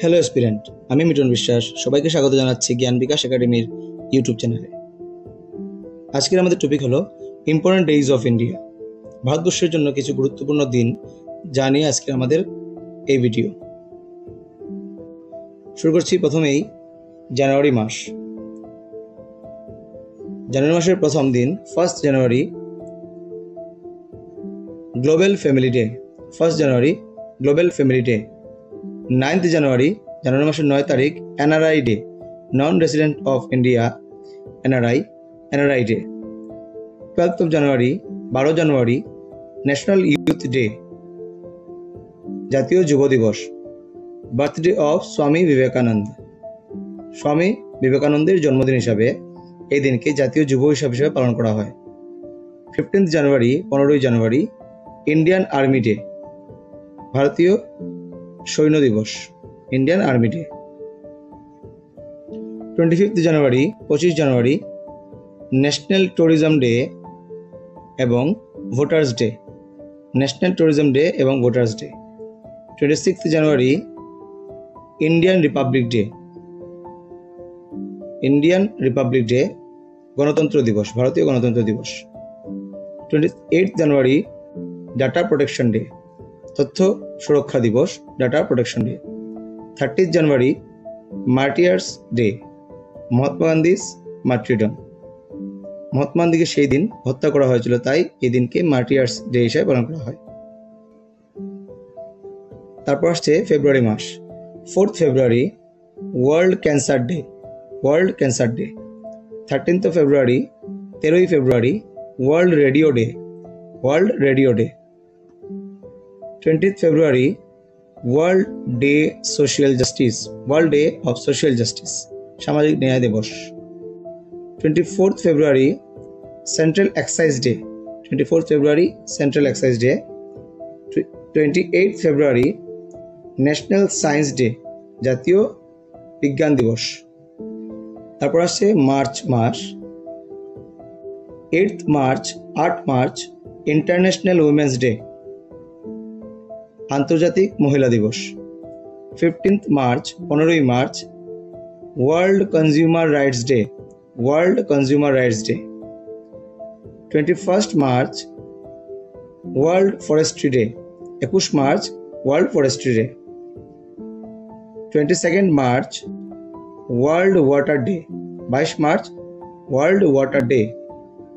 Hello aspirant, আমি মিটন বিশ্বাস। সবাইকে স্বাগত জানাচ্ছি জ্ঞান বিকাশ একাডেমির ইউটিউব চ্যানেলে। আজকের আমাদের টপিক হলো ইম্পর্টেন্ট ডেইজ অফ ইন্ডিয়া, ভারতবর্ষের জন্য কিছু গুরুত্বপূর্ণ দিন, যা নিয়ে আজকে আমাদের এই ভিডিও। শুরু করছি প্রথমেই জানুয়ারি মাস। জানুয়ারি মাসের প্রথম দিন 1 জানুয়ারি গ্লোবাল ফ্যামিলি ডে। 1 জানুয়ারি গ্লোবাল ফ্যামিলি ডে। 9 জানুয়ারি, জানুয়ারি মাসের 9 তারিখ NRI day, non resident of India NRI day. 12 January, 12 January national youth day, জাতীয় যুব দিবস। বার্থডে অফ স্বামী বিবেকানন্দ, স্বামী বিবেকানন্দের জন্মদিন হিসাবে এই দিনকে জাতীয় যুব হিসাবে পালন করা হয়। 15 January, 15 January Indian army day, ভারতীয় সৈন্য দিবস, Indian army day. 25 January, 25 January national tourism day এবং voters day, national tourism day এবং voters day. 26 January Indian republic day, Indian republic day, গণতন্ত্র দিবস, ভারতীয় গণতন্ত্র দিবস। 28 জানুয়ারি ডাটা প্রোটেকশন ডে, তথ্য সুরক্ষা দিবস, ডাটা প্রোটেকশন ডে। 30 জানুয়ারি মার্টিয়ার্স ডে, মহাত্মা গান্ধীর মার্টিরডম, মহাত্মা গান্ধীকে সেই দিন হত্যা করা হয়েছিল, তাই এই দিনকে মার্টিয়ার্স ডে হিসেবে পালন করা হয়। তারপর আসছে ফেব্রুয়ারি মাস। 4 February world cancer day, world cancer day. 13 February, 13 February world radio day, world radio day. 20 February world day social justice, world day of social justice, সামাজিক ন্যায় দিবস। 24 February central excise day, 24 February central excise day. 28 February national science day, জাতীয় বিজ্ঞান দিবস। তারপর আসছে March মাস। 8 March, 8 March international women's day, আন্তর্জাতিক মহিলা দিবস। 15 March, 15 March world consumer rights day, world consumer rights day. 21 March world forestry day, 21 March world forestry day. 22 March world water day, 22 March world water day.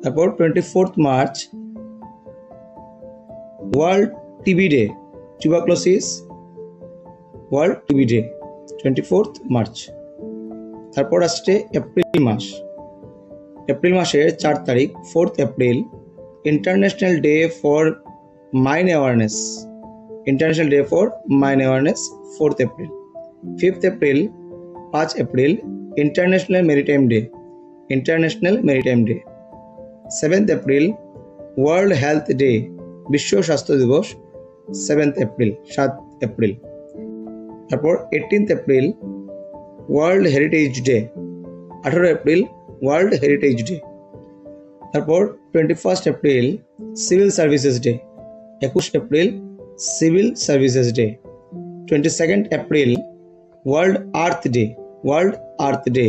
তারপর 24 March world TB day, tuberculosis world TB day, 24 March. তারপর আসছে April মাস। April মাসের 4 তারিখ 4 April international day for mine awareness, international day for mine awareness, 4 April. 5 April, 5 April international maritime day, international maritime day. 7 April world health day, বিশ্ব স্বাস্থ্য দিবস, 7 April, 7 April. তারপর 18 April world heritage day, 18 April world heritage day. তারপর 21 April civil services day, 21 April civil services day. 22 April world earth day, world earth day.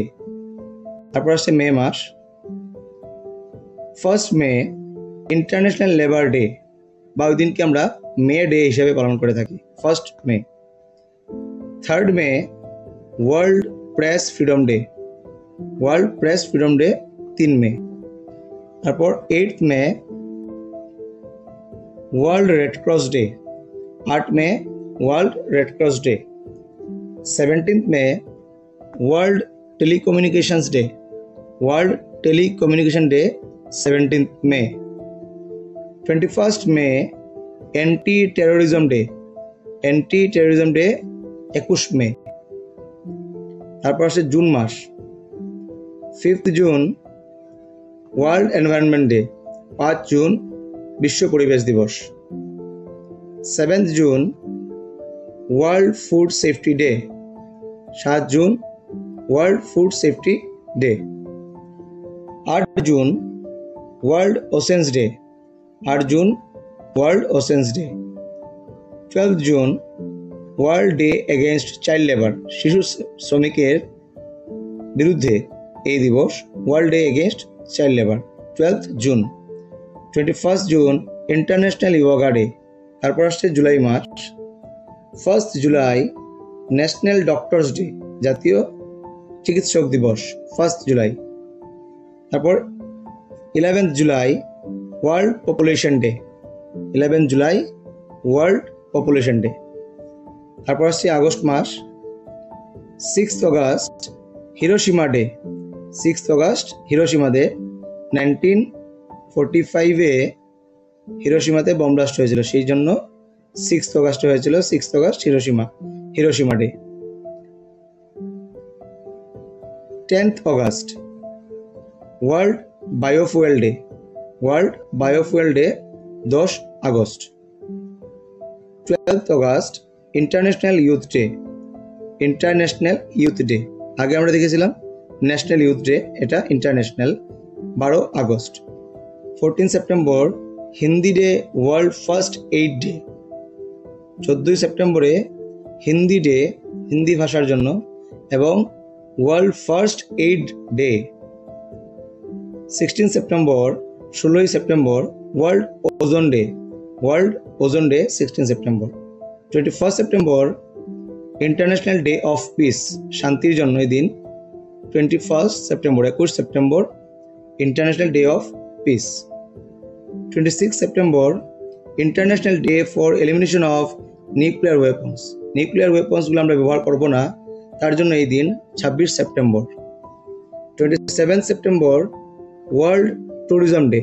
তারপর আসছে মে মাস। 1 মে international labour day, বা ওই দিনকে আমরা মে ডে হিসেবে পালন করে থাকি, 1 May. 3 May world press freedom day, world press freedom day, 3 May. তারপর 8 May world red cross day, 8 May world red cross day. 17 May world telecommunications day, world telecommunication day, 17 May. 21 May anti terrorism day, anti terrorism day, 21 May. তারপর আসছে June মাস। 5 June world environment day, 5 June বিশ্ব পরিবেশ দিবস। 7 June world food safety day, 7 June world food safety day. 8 June world oceans day, 8 June world oceans day. 12 June world day against child labour, শিশু শ্রমিকের বিরুদ্ধে এই দিবস, world day against child labour. 12th June, 21st June international yoga day. তারপর আসছে জুলাই মাস। 1st July national doctors day, জাতীয় চিকিৎসক দিবস 1st জুলাই। তারপর 11th July world population day, 11th July world population day. তারপর আসছে আগস্ট মাস। 6th August Hiroshima day, 6th August Hiroshima day. 1945-এ হিরোশিমাতে বোম ব্লাস্ট হয়েছিল, সেই জন্য 6th অগাস্ট হয়েছিল, 6th August Hiroshima day. 10th August world biofuel day, world biofuel day 10 August. 12th August international youth day, international youth day. আগে আমরা দেখেছিলাম national youth day, এটা international, 12 August. 14 September Hindi day, world first aid day. 14 সেপ্টেম্বরে Hindi day, Hindi ভাষার জন্য, এবং world first aid day. 16 September, 16 September world ozone day, world ozone day 16 September. 21 September international day of peace, শান্তির জন্য এই দিন। 21 September, 21 September international day of peace. 26 September international day for elimination of nuclear weapons, nuclear ওয়েপন্সগুলো আমরা ব্যবহার করব না, তার জন্য এই দিন 26 September. 27 September world tourism day,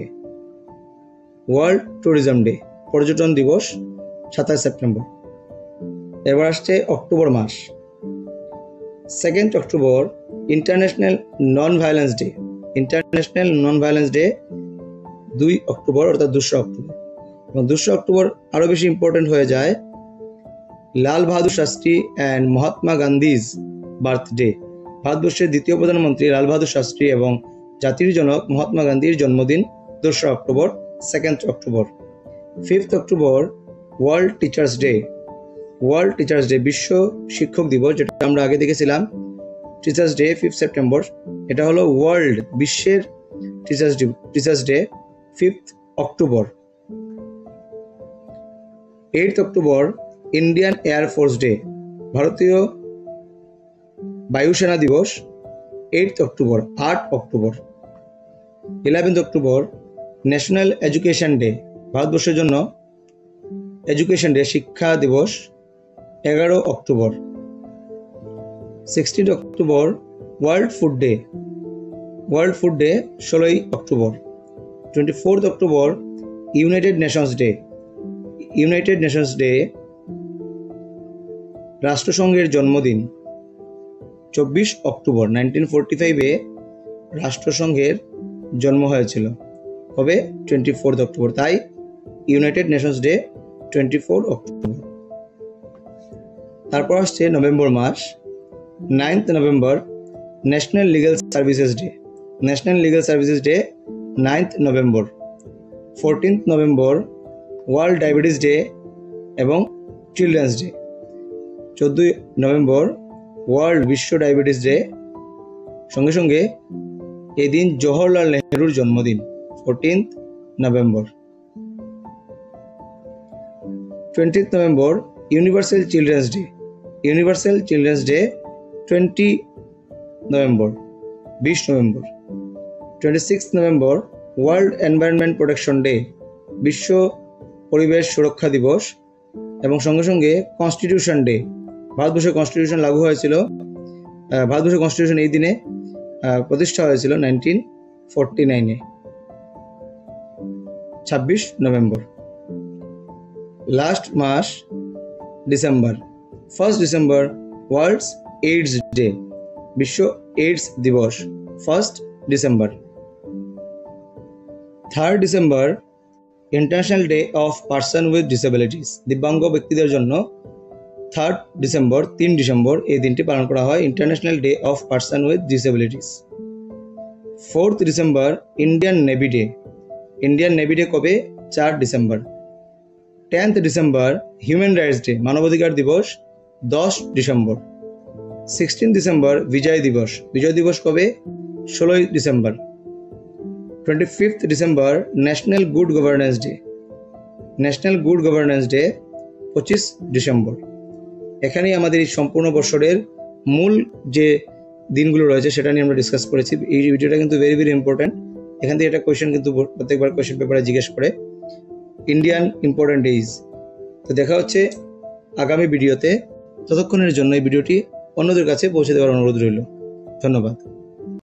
world tourism day, পর্যটন দিবস 27 সেপ্টেম্বর। এবার আসছে অক্টোবর মাস। 2nd October international non violence day, international non violence day 2 October, অর্থাৎ 2 অক্টোবর। এবং 2 অক্টোবর আরও বেশি ইম্পর্টেন্ট হয়ে যায় লাল বাহাদুর শাস্ত্রী অ্যান্ড মহাত্মা গান্ধীজ বার্থডে, ভারতবর্ষের দ্বিতীয় প্রধানমন্ত্রী লাল বাহাদুর শাস্ত্রী এবং জাতির জনক মহাত্মা গান্ধীর জন্মদিন 2 October, 2nd October. 5th October world teachers day, world teachers day বিশ্ব শিক্ষক দিবস, যেটা আমরা আগে দেখেছিলাম টিচার্স ডে 5 সেপ্টেম্বর, এটা হলো ওয়ার্ল্ড বিশ্বের teachers day 5th October. 8th October Indian air force day, ভারতীয় বায়ুসেনা দিবস 8th October, 8 October. 11th October national education day, ভারতবর্ষের জন্য এডুকেশন ডে, শিক্ষা দিবস 11 October. 16th October world food day, world food day 16 October. 24th October United Nations day, United Nations day রাষ্ট্রসংঘের জন্মদিন 24 October. 1945-এ রাষ্ট্রসংঘের জন্ম হয়েছিল, হবে 24 অক্টোবর, তাই ইউনাইটেড নেশনস ডে 24 অক্টোবর। তারপর আসছে নভেম্বর মাস। 9th November national legal services day, national legal services day 9th November. 14th November world diabetes day এবং children's day. 14 November world বিশ্ব ডায়াবেটিস ডে, সঙ্গে সঙ্গে এই দিন জওহরলাল নেহরুর জন্মদিন 14th November. 20th November universal children's day, universal children's day 20 November, 20 November. 26th November world environment protection day, বিশ্ব পরিবেশ সুরক্ষা দিবস, এবং সঙ্গে সঙ্গে কনস্টিটিউশন ডে, ভারতবর্ষের কনস্টিটিউশন লাগু হয়েছিল, ভারতবর্ষের কনস্টিটিউশন এই দিনে প্রতিষ্ঠা হয়েছিল 1949-এ, 26 নভেম্বর। লাস্ট মাস December. 1st December world's AIDS day, বিশ্ব এইডস দিবস 1st December. 3rd December international day of person with disabilities, দিব্যাঙ্গ ব্যক্তিদের জন্য 3rd ডিসেম্বর, 3 ডিসেম্বর এই দিনটি পালন করা হয়, international day of person with disabilities. 4th December Indian navy day, Indian navy day কবে? 4 December. 10th December human rights day, মানবাধিকার দিবস 10 ডিসেম্বর। 16 ডিসেম্বর বিজয় দিবস। বিজয় দিবস কবে? 16 December. 25 December national good governance day. National good governance day 25 December. এখানেই আমাদের এই সম্পূর্ণ বছরের মূল যে দিনগুলো রয়েছে সেটা নিয়ে আমরা ডিসকাস করেছি। এই ভিডিওটা কিন্তু ভেরি ভেরি ইম্পর্টেন্ট। এখান থেকে একটা কোয়েশ্চেন কিন্তু প্রত্যেকবার কোয়েশ্চেন পেপারে জিজ্ঞেস করে, ইন্ডিয়ান ইম্পর্টেন্ট ডেজ। তো দেখা হচ্ছে আগামী ভিডিওতে। ততক্ষণের জন্য এই ভিডিওটি অন্যদের কাছে পৌঁছে দেওয়ার অনুরোধ রইল। ধন্যবাদ।